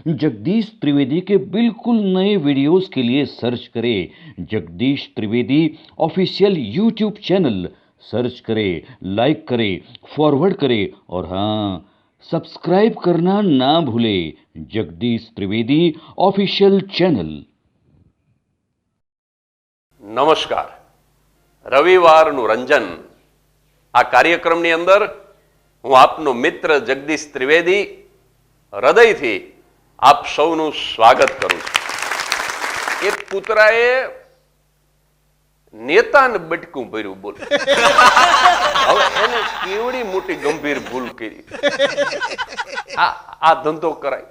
जगदीश त्रिवेदी के बिल्कुल नए वीडियोस के लिए सर्च करें Jagdish Trivedi official YouTube channel. Search करें, लाइक करें, फॉरवर्ड करें और हाँ, सब्सक्राइब करना ना भूलें जगदीश त्रिवेदी ऑफिशियल चैनल। નમસ્કાર. રવિવારનું રંજન આ કાર્યક્રમની અંદર હું આપનો મિત્ર જગદીશ ત્રિવેદી હૃદયથી આપ સૌનું સ્વાગત કરું છું. એક કૂતરાએ નેતાને બટકું ભર્યું, બોલ. હવે એને કેવડી મોટી ગંભીર ભૂલ કરી. આ ધંધો કરાય.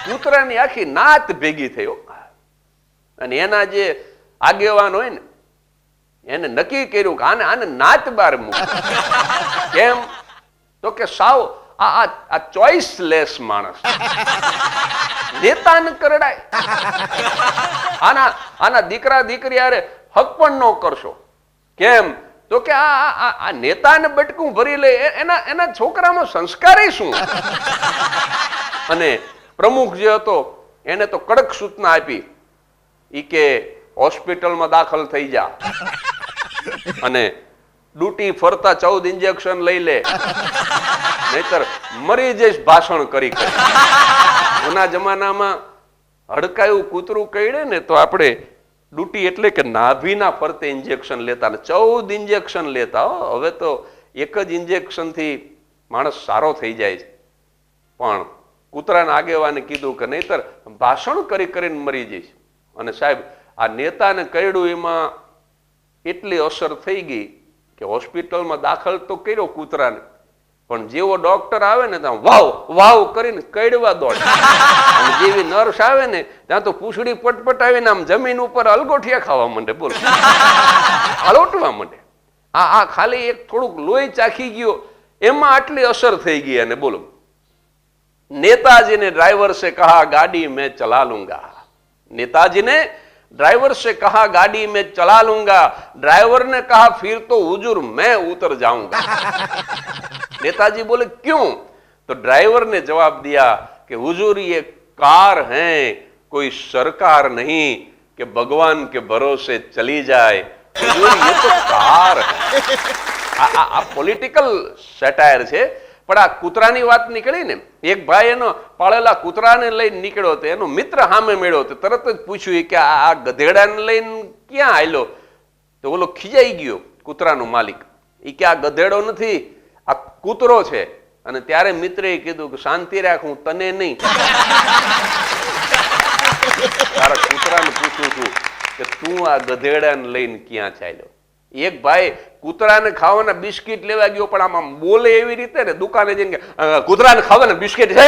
કૂતરાની આખી નાત ભેગી થયો અને એના જે આગેવાન હોય ને એને નક્કી કર્યું કે આને નાત બાર મૂક. કેમ તો કે સાવ આ ચોઇસલેસ માણસ નેતાને કરડાય. આના દીકરા દીકરી યારે હક પણ ન કરશો. કેમ તો કે આ નેતાને બટકું ભરી લે, એના છોકરામાં સંસ્કારે શું? અને પ્રમુખ જે હતો એને તો કડક સૂચના આપી ઈ કે હોસ્પિટલમાં દાખલ થઈ જા અને ડ્યુટી ફરતા 14 ઇન્જેક્શન લઈ લે, નહીતર મરી જઈશ ભાષણ કરી. એના જમાનામાં હડકાયું કૂતરું કઈડે ને તો આપણે ડ્યુટી એટલે કે નાભીના ફરતે ઇન્જેક્શન લેતા ને 14 ઇન્જેક્શન લેતા. હવે તો એક જ ઇન્જેક્શનથી માણસ સારો થઈ જાય છે. પણ કૂતરાના આગેવાને કીધું કે નહીતર ભાષણ કરી કરીને મરી જઈશ. અને સાહેબ આ નેતાને કઈડું એમાં એટલી અસર થઈ ગઈ કે હોસ્પિટલમાં દાખલ તો કર્યો કૂતરાને, પણ જેવો ડોક્ટર આવે ને ત્યાં વાવ વાવ કરીને કઈડવા દોડે. અને જેવી નર્સ આવે ને ત્યાં તો પૂંછડી પટપટાવીને આમ જમીન ઉપર અલગોઠિયા ખાવા માંડે, બોલો, અલોટવા માંડે. આ ખાલી એક થોડુંક લોહી ચાખી ગયો એમાં આટલી અસર થઈ ગઈ. અને બોલો, नेताजी ने ड्राइवर से कहा गाड़ी मैं चला लूंगा. नेताजी ने ड्राइवर से कहा गाड़ी में चला लूंगा. ड्राइवर ने कहा फिर तो हुजूर मैं उतर जाऊंगा. नेताजी बोले क्यों? तो ड्राइवर ने जवाब दिया कि हुजूर ये कार है, कोई सरकार नहीं कि भगवान के भरोसे चली जाए. हुजूर ये तो कार है. આ પોલિટિકલ સેટાયર છે. પણ આ કૂતરાની વાત નીકળી ને, એક ભાઈ એનો પાળેલા કૂતરાને લઈને નીકળ્યો હતો. એનો મિત્ર સામે મળ્યો હતો. તરત જ પૂછ્યું કે આ ગધેડાને લઈને ક્યાં આવેલો? તો ઓલો ખીજાઈ ગયો કૂતરાનો માલિક. એ કે આ ગધેડો નથી, આ કૂતરો છે. અને ત્યારે મિત્રે કીધું કે શાંતિ રાખ, હું તને નહીં, તારા કૂતરાને પૂછું છું કે તું આ ગધેડાને લઈને ક્યાં ચાલ્યો. એક ભાઈ કૂતરાને ખાવાના બિસ્કિટ લેવા ગયો, પણ આમાં બોલે એવી રીતે ને, દુકાને જઈને કૂતરાને ખાવાના બિસ્કિટ છે.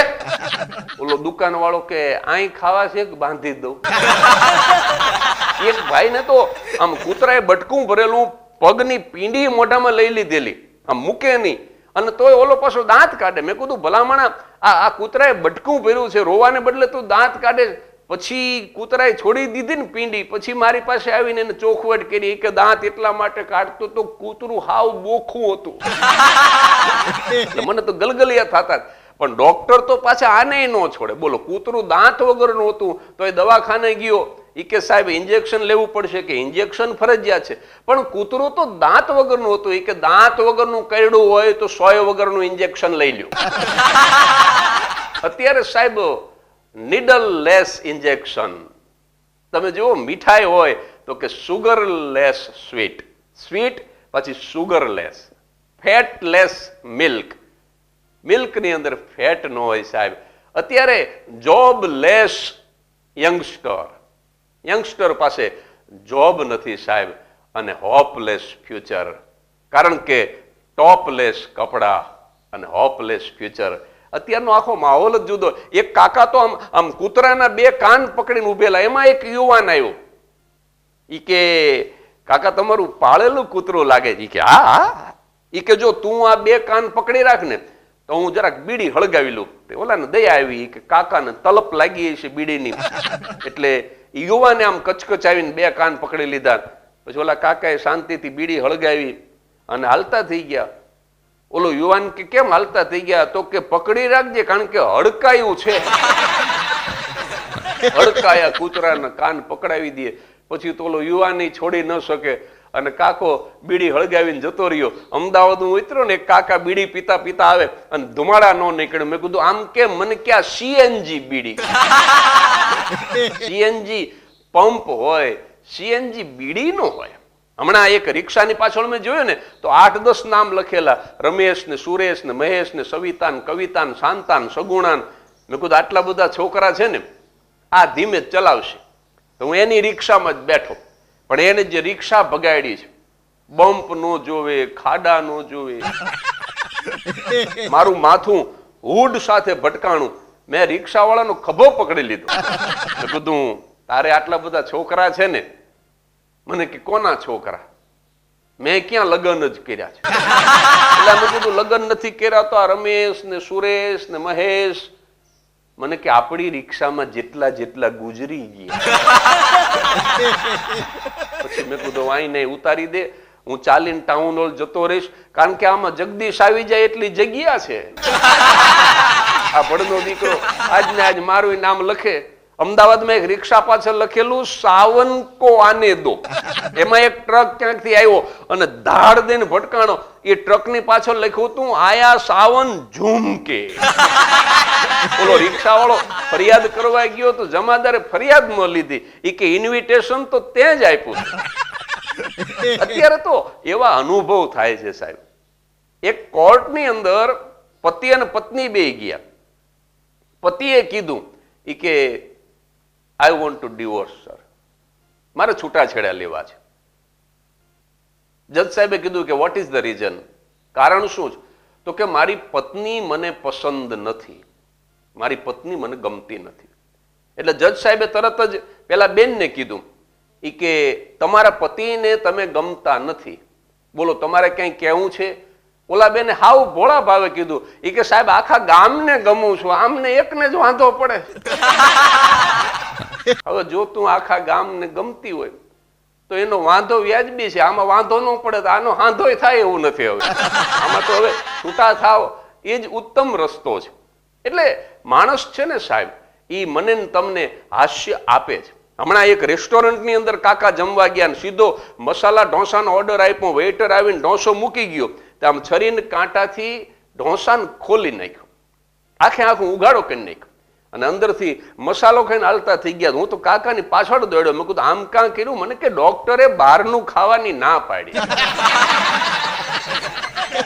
ઓલો દુકાન વાળો કે અહીં ખાવા છે કે બાંધી દઉં. એક ભાઈને તો આમ કૂતરાએ બટકું ભરેલું પગની પીંડી મોઢામાં લઈ લીધેલી, આમ મૂકે નહીં, અને તોય ઓલો પાછો દાંત કાઢે. મેં કીધું ભલામણા આ કૂતરાએ બટકું ભર્યું છે, રોવાને બદલે તું દાંત કાઢે. પછી કૂતરાએ છોડી દીધી ને પીંડી, પછી મારી પાસે આવીને એને ચોખવટ કરી કે દાંત એટલા માટે કાઢતો તો કૂતરું હાવ બોખું હતું. મને તો ગલગલિયા થતા. પણ ડોક્ટર તો પાછા આને ન છોડે. બોલો, કૂતરું દાંત વગરનું હતું તો એ દવાખાને ગયો. એ કે સાહેબ ઇન્જેક્શન લેવું પડશે, કે ઇન્જેક્શન ફરજિયાત છે. પણ કૂતરું તો દાંત વગરનું હતું. એ કે દાંત વગરનું કરડું હોય તો 100 વગરનું ઇન્જેક્શન લઈ લ્યો. અત્યારે સાહેબ નીડલ લેસ ઇન્જેક્શન. તમે જુઓ, મીઠાઈ હોય તો કે સુગર લેસ સ્વીટ, સ્વીટ પછી sugar less, fat less milk, મિલ્કની અંદર ફેટ ન હોય સાહેબ. અત્યારે જોબ લેસ યંગસ્ટર, યંગસ્ટર પાસે જોબ નથી સાહેબ, અને હોપલેસ ફ્યુચર. કારણ કે ટોપલેસ કપડા અને હોપલેસ ફ્યુચર. અત્યારનો આખો માહોલ જ જુદો. એક કાકા તો આમ કૂતરાના 2 કાન પકડીને ઉભેલા. એમાં એક યુવાન આવ્યો. ઈ કે કાકા તમારું પાળેલું કૂતરું લાગે છે. કે હા. ઈ કે જો તું આ 2 કાન પકડી રાખ ને તો હું જરાક બીડી હળગાવી લઉં. ઓલાને દયા આવી કે કાકાને તલપ લાગી છે બીડીની. એટલે યુવાને આમ કચકચાવીને 2 કાન પકડી લીધા. પછી ઓલા કાકાએ શાંતિથી બીડી હળગાવી અને હાલતા થઈ ગયા. ઓલો યુવાન કે કેમ હાલતા થઈ ગયા? તો કે પકડી રાખજે, કારણ કે હડકાયું છે. હડકાયા કૂતરાના કાન પકડાવી દે. પછી તો ઓલો યુવાન છોડી ન શકે અને કાકો બીડી હળગાવીને જતો રહ્યો. અમદાવાદ હું ઉતર્યો ને, કાકા બીડી પીતા પીતા આવે અને ધુમાડા નો નીકળે. મેં કીધું આમ કેમ? મને ક્યાં સીએનજી બીડી, સીએનજી પંપ હોય, સીએનજી બીડી નો હોય. હમણાં એક રિક્ષાની પાછળ મેં જોયું ને તો 8-10 નામ લખેલા, રમેશ ને, સુરેશ ને, મહેશ ને, સવિતા ને, કવિતા ને, શાંતા ને, સગુણા. મેં કીધું આટલા બધા છોકરા છે ને, આ ધીમે જ ચલાવશે. તો હું એની રિક્ષામાં જ બેઠો, પણ એને જે રિક્ષા ભગાડી છે, બમ્પ નો જોવે, ખાડા નો જોવે, મારું માથું હુડ સાથે ભટકાણું. મેં રિક્ષા વાળાનો ખભો પકડી લીધો. મેં કીધું તારે આટલા બધા છોકરા છે ને? મને કે કોના છોકરા? મેં ક્યાં લગ્ન જ કર્યા છે. એટલે મેં કીધું લગ્ન નથી કર્યા તો આ રમેશ ને, સુરેશ ને, મહેશ. મને કે આપણી રિક્ષામાં જેટલા જેટલા ગુજરી ગયા. પછી મેં કીધું આઈ નહીં, ઉતારી દે, હું ચાલીને ટાઉન હોલ જતો રહીશ, કારણ કે આમાં જગદીશ આવી જાય એટલી જગ્યા છે. આ ભડનો દીકરો આજ ને આજ મારું નામ લખે. અમદાવાદમાં એક રિક્ષા પાછળ લખેલું સાવન કો આને દો. એમાં એક ટ્રક ક્યાંકથી આવ્યો અને ધાડ દઈને ભટકાણો. એ ટ્રકની પાછળ લખ્યું હતું આયા સાવન ઝુમકે. ઓલો રિક્ષા વાળો ફરિયાદ કરવા ગયો તો જમાદારે ફરિયાદ ન લીધી. એ કે ઇન્વિટેશન તો ત્યાં જ આપ્યું. અત્યારે તો એવા અનુભવ થાય છે સાહેબ. એક કોર્ટની અંદર પતિ અને પત્ની બે ગયા. પતિએ કીધું એ કે I want to divorce sir, મારે છૂટાછેડા લેવા છે. જજ સાહેબે કીધું કે વોટ ઇઝ ધ રીઝન? કારણ શું છે? તો કે મારી પત્ની મને પસંદ નથી, મારી પત્ની મને ગમતી નથી. એટલે જજ સાહેબે તરત જ પેલા બેનને કીધું એ કે તમારા પતિને તમે ગમતા નથી, બોલો તમારે ક્યાંય કહેવું છે? ઓલા બેને હાવ ભોળા ભાવે કીધું એ કે સાહેબ આખા ગામને ગમું છું, આમને એકને જ વાંધો પડે. હવે જો તું આખા ગામને ગમતી હોય તો એનો વાંધો વ્યાજબી છે, આમાં વાંધો ન પડે તો આનો વાંધોય થાય એવું નથી. હવે આમાં તો હવે છૂટા થાવ એ જ ઉત્તમ રસ્તો છે. એટલે માણસ છે ને સાહેબ, એ મને તમને હાસ્ય આપે છે. હમણાં એક રેસ્ટોરન્ટની અંદર કાકા જમવા ગયા ને સીધો મસાલા ઢોસાનો ઓર્ડર આપ્યો. વેઇટર આવીને ઢોસો મૂકી ગયો, તો આમ છરીને કાંટાથી ઢોસાને ખોલી નાખ્યો, આખે આખું ઉઘાડો કરી નાખ્યો અને અંદરથી મસાલો ખાઈને હાલતા થઈ ગયા. હું તો કાકાની પાછળ દોડ્યો. મેં કીધું આમ કાં કર્યું? મને કે ડોક્ટરે બહારનું ખાવાની ના પાડી,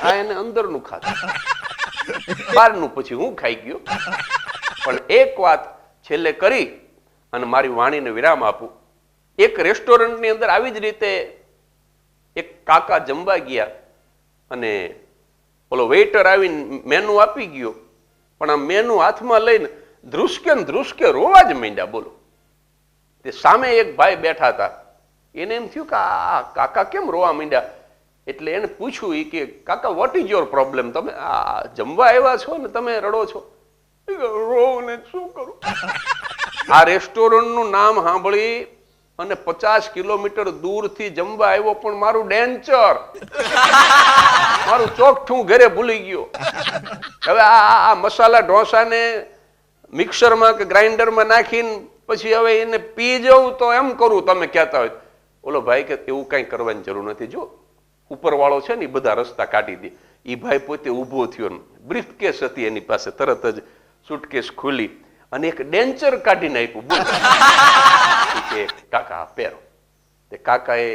આ એને અંદરનું ખાધું, બહારનું પછી હું ખાઈ ગયો. પણ એક વાત છેલ્લે કરી અને મારી વાણીને વિરામ આપું. એક રેસ્ટોરન્ટની અંદર આવી જ રીતે એક કાકા જમવા ગયા અને ઓલો વેઇટર આવીને મેનુ આપી ગયો, પણ આ મેનુ હાથમાં લઈને ધ્રુસકે ને ધ્રુસકે રોવા જ માંડ્યા. બોલો, તે સામે એક ભાઈ બેઠા હતા, એને એમ થયું કે આ કાકા કેમ રોવા માંડ્યા. એટલે એને પૂછ્યું એ કે કાકા વોટ ઇઝ યોર પ્રોબ્લેમ? તમે આ જમવા આવ્યા છો ને તમે રડો છો? રોવ ને શું કરું? આ રેસ્ટોરન્ટનું નામ સાંભળી અને 50 કિલોમીટર દૂરથી જમવા આવ્યો, પણ મારું ડેન્ચર, મારું ચોકઠું ઘરે ભૂલી ગયો. હવે આ મસાલા ઢોસાને મિક્સરમાં કે ગ્રાઇન્ડરમાં નાખીને પછી હવે એને પી જવું તો એમ કરું તમે કહેતા હોય. ઓલો ભાઈ કે એવું કઈ કરવાની જરૂર નથી, જો ઉપરવાળો છે ને એ બધા રસ્તા કાઢી દે. એ ભાઈ પોતે ઊભો થયો, બ્રીફ કેસ હતી એની પાસે, તરત જ સુટકેસ ખોલી અને એક ડેન્ચર કાઢીને આપ્યું. બોલ કે કાકા પહેરો. તે કાકાએ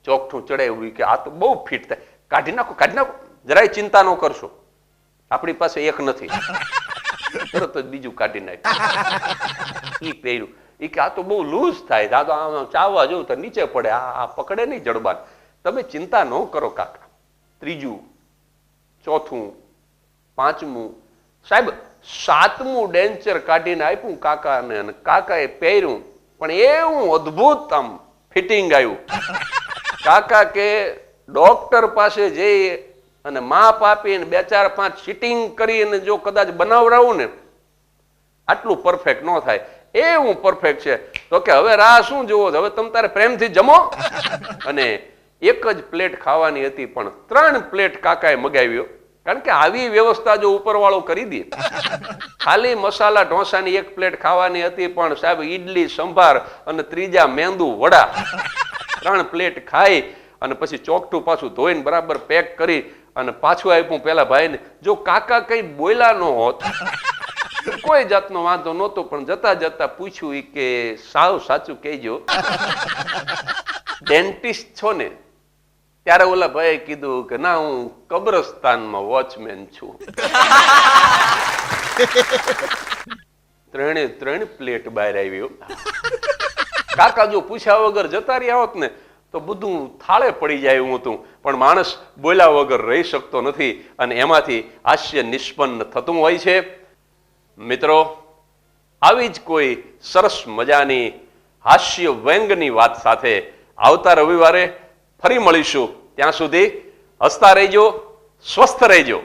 ચોકઠું ચડાવ્યું કે આ તો બહુ ફિટ થાય, કાઢી નાખો કાઢી નાખો, જરાય ચિંતા ન કરશો, આપણી પાસે એક નથી. તરત જ બીજું કાઢી નાખ્યું, ઈ પહેર્યું. એ કે આ તો બહુ લૂઝ થાય, આ તો ચાવવા જવું તો નીચે પડે, આ પકડે નહીં જડબાન, તમે ચિંતા ન કરો કાકા. ત્રીજું, ચોથું, પાંચમું, સાહેબ 7મું ડેન્ચર કાઢીને આપ્યું કાકાને અને કાકાએ પહેર્યું, પણ એવું અદભુત આમ ફિટિંગ આવ્યું. કાકા કે ડોક્ટર પાસે જઈ અને માપ આપીને 2-4-5 સિટિંગ કરીને જો કદાચ બનાવડાવું ને આટલું પરફેક્ટ ન થાય, એવું પરફેક્ટ છે. તો કે હવે રાહ શું જોવો, હવે તમે તારે પ્રેમથી જમો. અને એક જ પ્લેટ ખાવાની હતી પણ 3 પ્લેટ કાકાએ મગાવ્યો કારણ કે આવી વ્યવસ્થા જો ઉપરવાળો કરી દે, ખાલી મસાલા ઢોસાની એક પ્લેટ ખાવાની હતી પણ સાહેબ ઈડલી સંભાર અને ત્રીજા મેંદુ વડા 3 પ્લેટ ખાઈ અને પછી ચોકઠું પાછું ધોઈને બરાબર પેક કરી અને પાછું આપ્યું પેલા ભાઈને. જો કાકા કઈ બોલ્યા ન હોત કોઈ જાતનો વાંધો નહોતો, પણ જતા જતા પૂછ્યું ઈ કે સાવ સાચું કહેજો ડેન્ટિસ્ટ છો ને? ત્યારે ઓલા ભાઈએ કીધું કે ના, હું કબ્રસ્તાનમાં વોચમેન છું. 3 પ્લેટ બહાર આવ્યો. કાકા જો પૂછ્યા વગર જતા રહ્યા હોત ને તો બધું થાળે પડી જાય એવું હતું, પણ માણસ બોલ્યા વગર રહી શકતો નથી અને એમાંથી હાસ્ય નિષ્પન્ન થતું હોય છે. મિત્રો, આવી જ કોઈ સરસ મજાની હાસ્ય વ્યંગની વાત સાથે આવતા રવિવારે ફરી મળીશું. ત્યાં સુધી હસતા રહેજો, સ્વસ્થ રહેજો.